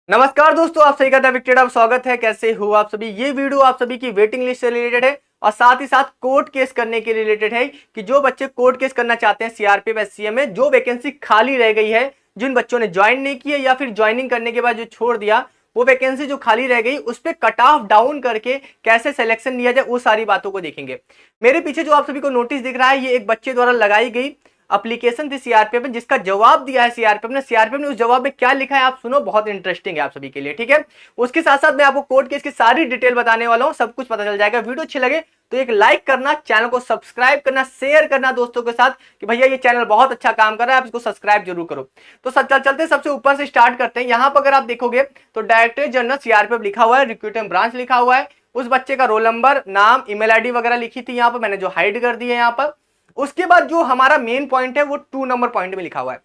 नमस्कार दोस्तों, आप सही का विकेट आप स्वागत है। कैसे हो आप सभी। ये वीडियो आप सभी की वेटिंग लिस्ट से रिलेटेड है और साथ ही साथ कोर्ट केस करने के रिलेटेड है कि जो बच्चे कोर्ट केस करना चाहते हैं सीआरपीएफ एससीए में, जो वैकेंसी खाली रह गई है, जिन बच्चों ने ज्वाइन नहीं किया या फिर ज्वाइनिंग करने के बाद जो छोड़ दिया, वो वैकेंसी जो खाली रह गई उस पर कट ऑफ डाउन करके कैसे सिलेक्शन लिया जाए, वो सारी बातों को देखेंगे। मेरे पीछे जो आप सभी को नोटिस दिख रहा है, ये एक बच्चे द्वारा लगाई गई एप्लीकेशन थी सीआरपीएफ में, जिसका जवाब दिया है सीआरपीएफ ने उस जवाब में क्या लिखा है आप सुनो, बहुत इंटरेस्टिंग है आप सभी के लिए। ठीक है, उसके साथ साथ मैं आपको कोर्ट केस की सारी डिटेल बताने वाला हूं, सब कुछ पता चल जाएगा। वीडियो अच्छी लगे तो एक लाइक करना, चैनल को सब्सक्राइब करना, शेयर करना दोस्तों के साथ कि भैया ये चैनल बहुत अच्छा काम कर रहा है, आप इसको सब्सक्राइब जरूर करो। तो चलते सबसे ऊपर से स्टार्ट करते हैं। यहां पर अगर आप देखोगे तो डायरेक्टर जनरल सीआरपीएफ लिखा हुआ है, रिक्रूटमेंट ब्रांच लिखा हुआ है, उस बच्चे का रोल नंबर, नाम, ईमेल आईडी वगैरह लिखी थी यहाँ पर, मैंने जो हाइड कर दी है यहाँ पर। उसके बाद जो हमारा मेन पॉइंट है वो 2 नंबर पॉइंट में लिखा हुआ है।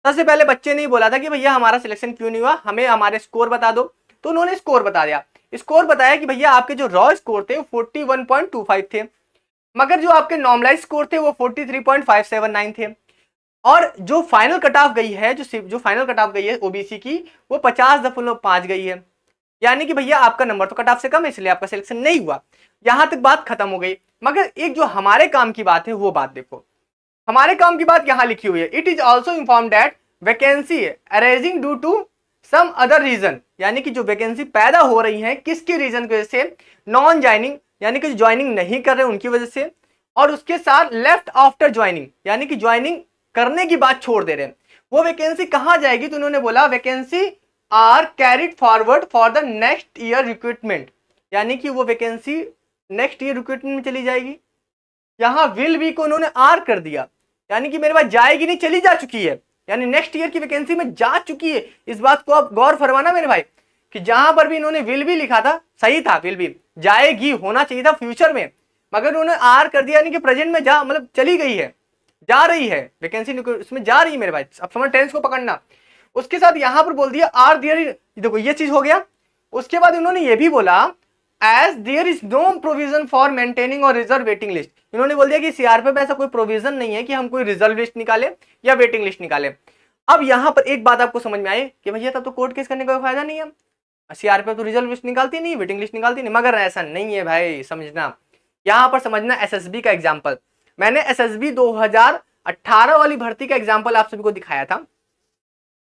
सबसे पहले बच्चे ने बोला था कि भैया हमारा सिलेक्शन क्यों नहीं हुआ, हमें हमारे स्कोर बता दो। तो उन्होंने स्कोर बता दिया। स्कोर बताया कि भैया आपके जो रॉ स्कोर थे वो 41.25 थे, मगर जो आपके नॉर्मलाइज स्कोर थे वो 43.579 थे। और जो फाइनल कट ऑफ गई है, जो फाइनल कट ऑफ गई है ओबीसी की, वो 50.5 गई है। यानी कि भैया आपका नंबर तो कट ऑफ से कम है, इसलिए आपका सिलेक्शन नहीं हुआ। यहां तक बात खत्म हो गई। मगर एक जो हमारे काम की बात है वो बात देखो। हमारे काम की बात यहां लिखी हुई है, it is also inform that vacancy arising due to some other reason, यानी कि जो वैकेंसी पैदा हो रही है किसके रीजन की वजह से, नॉन ज्वाइनिंग यानी कि ज्वाइनिंग नहीं कर रहे उनकी वजह से, और उसके साथ लेफ्ट आफ्टर ज्वाइनिंग यानी कि ज्वाइनिंग करने की बात छोड़ दे रहे हैं। वो वैकेंसी कहां जाएगी, तो उन्होंने बोला vacancy are carried forward for the next year recruitment, यानी कि वो वैकेंसी नेक्स्ट ईयर रिक्रूटमेंट में चली जाएगी। यहां विल बी को उन्होंने आर कर दिया, यानी कि मेरे पास जाएगी नहीं, चली जा चुकी है, यानी नेक्स्ट ईयर की वैकेंसी में जा चुकी है। इस बात को आप गौर फरमाना मेरे भाई कि जहां पर भी इन्होंने विल भी लिखा था सही था, विल भी जाएगी होना चाहिए था फ्यूचर में, मगर उन्होंने आर कर दिया, यानी कि प्रेजेंट में जा, मतलब चली गई है, जा रही है वैकेंसी उसमें जा रही है मेरे भाई। अब समझ टेंस को पकड़ना। उसके साथ यहां पर बोल दिया आर देयर, देखो ये चीज हो गया। उसके बाद इन्होंने ये भी बोला as there is no provision for maintaining और रिजर्व वेटिंग लिस्ट, इन्होंने बोल दिया कि सीआरपीएफ में ऐसा कोई प्रोविजन नहीं है कि हम कोई रिजर्व लिस्ट निकाले या वेटिंग लिस्ट निकाले। अब यहां पर एक बात आपको समझ में आई कि भैया तब तो कोर्ट केस करने का कोई फायदा नहीं है, सीआरपीएफ तो रिजर्व लिस्ट निकालती नहीं, वेटिंग लिस्ट निकालती नहीं। मगर ऐसा नहीं है भाई, समझना यहां पर समझना। एसएसबी का एग्जाम्पल, मैंने एसएसबी 2018 वाली भर्ती का एग्जाम्पल आप सभी को दिखाया था,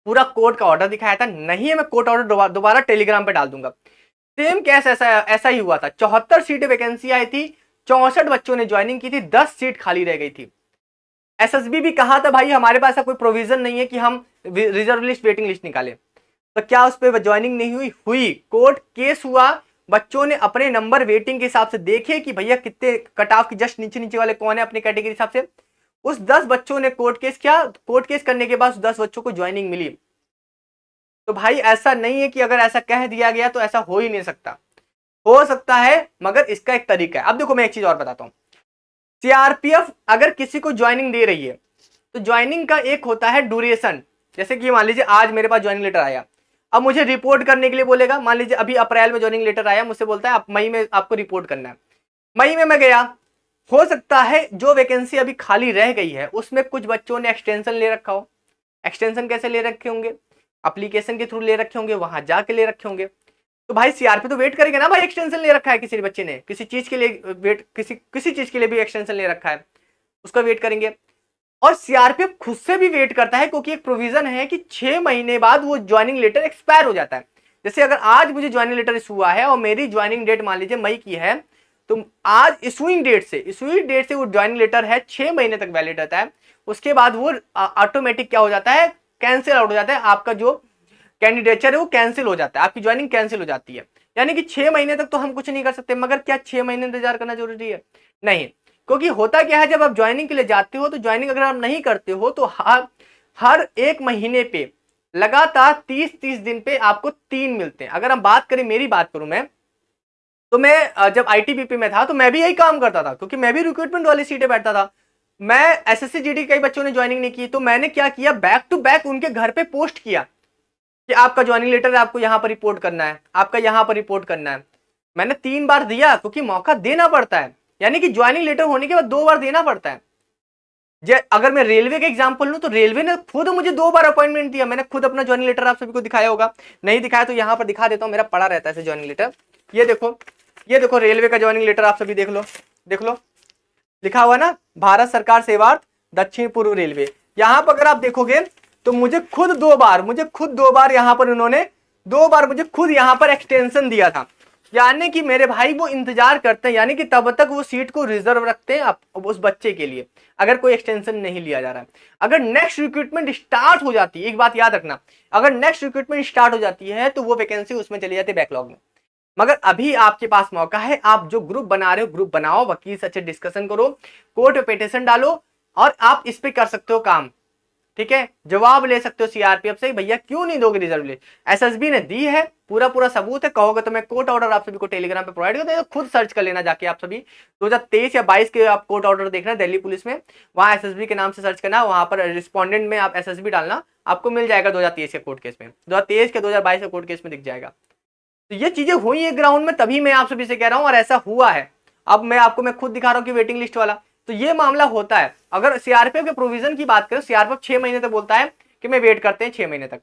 पूरा कोर्ट का ऑर्डर दिखाया था। नहीं है, मैं कोर्ट ऑर्डर दोबारा टेलीग्राम पे डाल दूंगा। सेम केस ऐसा ही हुआ था। 74 सीटें वैकेंसी आई थी, 64 बच्चों ने ज्वाइनिंग की थी, 10 सीट खाली रह गई थी। एसएसबी भी कहा था भाई हमारे पास ऐसा कोई प्रोविजन नहीं है कि हम रिजर्व लिस्ट वेटिंग लिस्ट निकाले। तो क्या उस पर ज्वाइनिंग नहीं हुई? हुई। कोर्ट केस हुआ, बच्चों ने अपने नंबर वेटिंग के हिसाब से देखे कि भैया कितने कट ऑफ की जस्ट नीचे नीचे वाले कौन है अपने कैटेगरी हिसाब से, उस 10 बच्चों ने कोर्ट केस किया। कोर्ट केस करने के बाद उस 10 बच्चों को ज्वाइनिंग मिली। तो भाई ऐसा नहीं है कि अगर ऐसा कह दिया गया तो ऐसा हो ही नहीं सकता, हो सकता है, मगर इसका एक तरीका है। अब देखो मैं एक चीज और बताता हूं। सीआरपीएफ अगर किसी को ज्वाइनिंग दे रही है तो ज्वाइनिंग का एक होता है ड्यूरेशन। जैसे कि मान लीजिए आज मेरे पास ज्वाइनिंग लेटर आया, अब मुझे रिपोर्ट करने के लिए बोलेगा। मान लीजिए अभी अप्रैल में ज्वाइनिंग लेटर आया, मुझसे बोलता है आप मई में आपको रिपोर्ट करना है। मई में मैं गया, हो सकता है जो वैकेंसी अभी खाली रह गई है उसमें कुछ बच्चों ने एक्सटेंशन ले रखा हो। एक्सटेंशन कैसे ले रखे होंगे? एप्लीकेशन के थ्रू ले रखे होंगे, वहां जाके ले रखे होंगे। तो भाई सीआरपी तो वेट करेगा ना, भाई एक्सटेंशन ले रखा है किसी बच्चे ने, किसी चीज के लिए वेट, किसी चीज के लिए भी एक्सटेंशन ले रखा है, उसका वेट करेंगे। और सीआरपीएफ खुद से भी वेट करता है, क्योंकि एक प्रोविजन है कि 6 महीने बाद वो ज्वाइनिंग लेटर एक्सपायर हो जाता है। जैसे अगर आज मुझे ज्वाइनिंग लेटर इशू हुआ है और मेरी ज्वाइनिंग डेट मान लीजिए मई की है, तो आज इशूइंग डेट से वो ज्वाइनिंग लेटर है 6 महीने तक वैलिड रहता है। उसके बाद वो ऑटोमेटिक क्या हो जाता है, कैंसिल आउट हो जाता है। आपका जो कैंडिडेचर है वो कैंसिल हो जाता है, आपकी ज्वाइनिंग कैंसिल हो जाती है। यानी कि 6 महीने तक तो हम कुछ नहीं कर सकते। मगर क्या 6 महीने इंतजार करना जरूरी है? नहीं, क्योंकि होता क्या है, जब आप ज्वाइनिंग के लिए जाते हो तो ज्वाइनिंग अगर आप नहीं करते हो तो हर एक महीने पे लगातार 30-30 दिन पे आपको 3 मिलते हैं। अगर हम बात करें, मेरी बात करूं मैं, तो मैं जब आईटीबीपी में था तो मैं भी यही काम करता था, क्योंकि मैं भी रिक्रूटमेंट वाली सीटें बैठता था। मैं एसएससी जीडी कई बच्चों ने ज्वाइनिंग नहीं की, तो मैंने क्या किया, बैक टू बैक उनके घर पे पोस्ट किया कि आपका ज्वाइनिंग लेटर आपको यहां पर रिपोर्ट करना है, आपका यहां पर रिपोर्ट करना है। मैंने 3 बार दिया, क्योंकि मौका देना पड़ता है। यानी कि ज्वाइनिंग लेटर होने के बाद 2 बार देना पड़ता है। अगर मैं रेलवे का एग्जांपल लूं तो रेलवे ने खुद मुझे 2 बार अपॉइंटमेंट दिया। मैंने खुद अपना ज्वाइनिंग लेटर आप सभी को दिखाया होगा, नहीं दिखाया तो यहां पर दिखा देता हूं, मेरा पड़ा रहता है ज्वाइनिंग लेटर। ये देखो, ये देखो रेलवे का ज्वाइनिंग लेटर, आप सभी देख लो, देख लो, लिखा हुआ ना, भारत सरकार सेवार्थ दक्षिण पूर्व रेलवे। यहां पर अगर आप देखोगे तो मुझे खुद 2 बार यहां पर उन्होंने 2 बार मुझे खुद यहां पर एक्सटेंशन दिया था। यानी कि मेरे भाई वो इंतजार करते हैं, यानी कि तब तक वो सीट को रिजर्व रखते हैं उस बच्चे के लिए, अगर कोई एक्सटेंशन नहीं लिया जा रहा है। अगर नेक्स्ट रिक्रूटमेंट स्टार्ट हो जाती है, एक बात याद रखना, अगर नेक्स्ट रिक्रूटमेंट स्टार्ट हो जाती है तो वो वैकेंसी उसमें चली जाती है बैकलॉग में। मगर अभी आपके पास मौका है, आप जो ग्रुप बना रहे हो ग्रुप बनाओ, वकील से अच्छे डिस्कशन करो, कोर्ट में पिटीशन डालो और आप इस पे कर सकते हो काम, ठीक है। जवाब ले सकते हो सीआरपीएफ से, भैया क्यों नहीं दोगे रिजर्व लिस्ट। एसएसबी ने दी है, पूरा पूरा सबूत है, कहोगे तो मैं कोर्ट ऑर्डर आप सभी को टेलीग्राम पे प्रोवाइड कर दूं, खुद सर्च कर लेना जाके आप सभी। 2023 या 22 के आप कोर्ट ऑर्डर देखना दिल्ली पुलिस में, वहां एसएसबी के नाम से सर्च करना, वहां पर रिस्पोंडेंट में आप एसएसबी डालना, आपको मिल जाएगा 2023 के कोर्ट केस में, 2023 के 2022 के कोर्ट केस में दिख जाएगा। तो ये चीजें हुई है ग्राउंड में, तभी मैं आप सभी से कह रहा हूं, और ऐसा हुआ है। अब मैं खुद दिखा रहा हूं कि वेटिंग लिस्ट वाला, तो ये मामला होता है। अगर सीआरपीएफ के प्रोविजन की बात करें, सीआरपीएफ 6 महीने तक बोलता है कि मैं वेट करते हैं 6 महीने तक।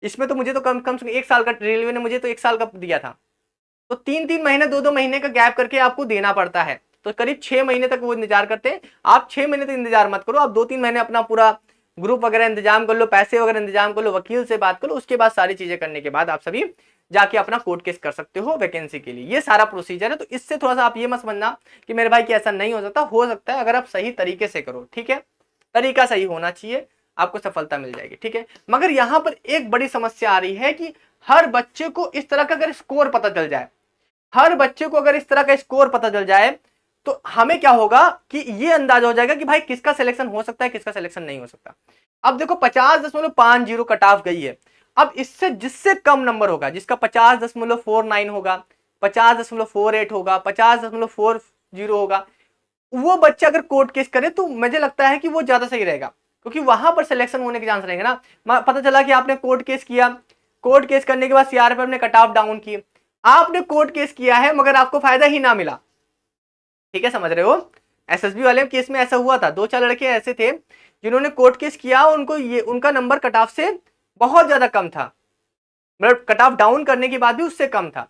इसमें तो मुझे तो कम से कम 1 साल का, रेलवे ने मुझे तो 1 साल का दिया था, तो 3 महीने 2 महीने का गैप करके आपको देना पड़ता है, तो करीब 6 महीने तक वो इंतजार करते हैं। आप 6 महीने तक इंतजार मत करो, आप 2-3 महीने अपना पूरा ग्रुप वगैरह इंतजाम कर लो, पैसे वगैरह इंतजाम कर लो, वकील से बात कर लो, उसके बाद सारी चीजें करने के बाद आप सभी जाके अपना कोर्ट केस कर सकते हो वैकेंसी के लिए। ये सारा प्रोसीजर है। तो इससे थोड़ा सा आप ये मत समझना कि मेरे भाई कि ऐसा नहीं हो सकता है अगर आप सही तरीके से करो, ठीक है। तरीका सही होना चाहिए, आपको सफलता मिल जाएगी, ठीक है। मगर यहां पर एक बड़ी समस्या आ रही है कि हर बच्चे को इस तरह का अगर स्कोर पता चल जाए, हर बच्चे को अगर इस तरह का स्कोर पता चल जाए, तो हमें क्या होगा कि ये अंदाजा हो जाएगा कि भाई किसका सिलेक्शन हो सकता है, किसका सिलेक्शन नहीं हो सकता। अब देखो 50.50 कट ऑफ गई है, अब इससे जिससे कम नंबर होगा, जिसका 50.49 होगा, 50.48 होगा, 50.40 होगा, वो बच्चा अगर कोर्ट केस करे तो मुझे लगता है कि वो ज्यादा सही रहेगा, क्योंकि वहां पर सिलेक्शन होने के चांस रहेंगे ना। पता चला कि आपने कोर्ट केस किया, कोर्ट केस करने के बाद सीआरपीएफ ने कट ऑफ डाउन की, आपने कोर्ट केस किया है मगर आपको फायदा ही ना मिला, ठीक है, समझ रहे हो। एसएसबी वाले केस में ऐसा हुआ था, 2-4 लड़के ऐसे थे जिन्होंने कोर्ट केस किया, उनको ये उनका नंबर कट ऑफ से बहुत ज्यादा कम था, मतलब कट ऑफ डाउन करने के बाद भी उससे कम था,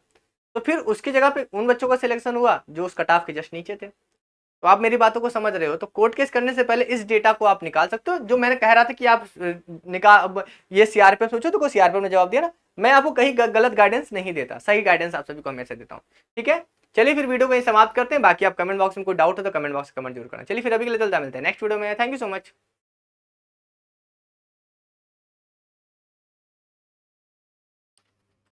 तो फिर उसकी जगह पे उन बच्चों का सिलेक्शन हुआ जो उस कट ऑफ के जस्ट नीचे थे। तो आप मेरी बातों को समझ रहे हो। तो कोर्ट केस करने से पहले इस डेटा को आप निकाल सकते हो, जो मैंने कह रहा था कि आप निकाल, ये सीआरपीएफ सोचो तो कोई सीआरपीएफ ने जवाब दिया ना, मैं आपको कहीं गलत गाइडेंस नहीं देता, सही गाइडेंस आप सभी को हमेशा देता हूँ, ठीक है। चलिए फिर वीडियो को समाप्त करते हैं, बाकी आप कमेंट बॉक्स में कोई डाउट हो तो कमेंट बॉक्स में कमेंट जरूर करना। चलिए फिर अभी के लिए चलता, मिलते हैं नेक्स्ट वीडियो में। Thank you so much.